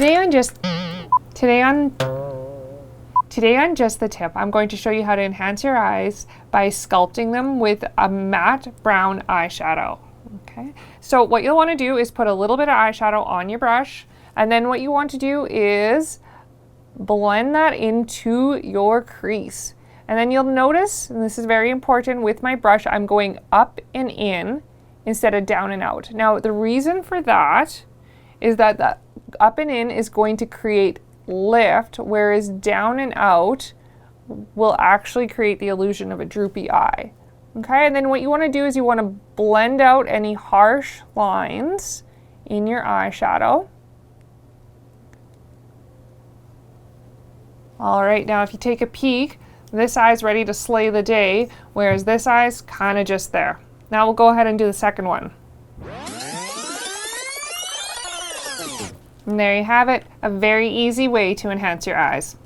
Today on Just the Tip, I'm going to show you how to enhance your eyes by sculpting them with a matte brown eyeshadow. Okay, so what you'll want to do is put a little bit of eyeshadow on your brush, and then what you want to do is blend that into your crease. And then you'll notice, and this is very important, with my brush, I'm going up and in instead of down and out. Now, the reason for that is that the up and in is going to create lift, whereas down and out will actually create the illusion of a droopy eye. Okay, and then what you want to do is you want to blend out any harsh lines in your eyeshadow. All right, now if you take a peek, this eye's ready to slay the day, whereas this eye's kind of just there. Now we'll go ahead and do the second one. And there you have it, a very easy way to enhance your eyes.